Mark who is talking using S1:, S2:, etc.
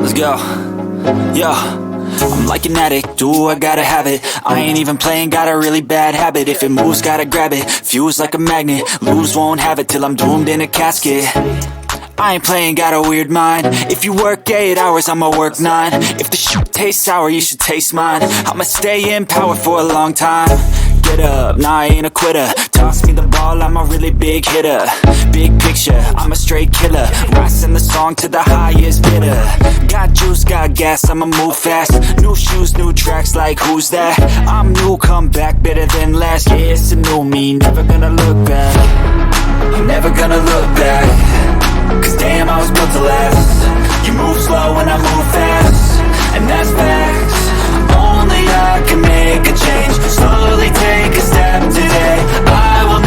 S1: Let's go. Yo, I'm like an addict, ooh, I gotta have it. I ain't even playing, got a really bad habit. If it moves, gotta grab it, fuse like a magnet. Lose, won't have it till I'm doomed in a casket. I ain't playing, got a weird mind. If you work 8 hours, I'ma work 9. If the shit tastes sour, you should taste mine. I'ma stay in power for a long time. Get up, nah, I ain't a quitter. Toss me the ball, I'm a really big hitter. Big picture, I'm a straight killer. Rising the song to the highest bidder. Got juice, got gas, I'ma move fast. New shoes, new tracks, like who's that? I'm new, come back, better than last. Yeah, it's a new me, never gonna look back. I'm never gonna look back. Cause damn, I was built to last. You move slow and I move fast, and that's facts. Only I can make a change. Slowly take a step today. I will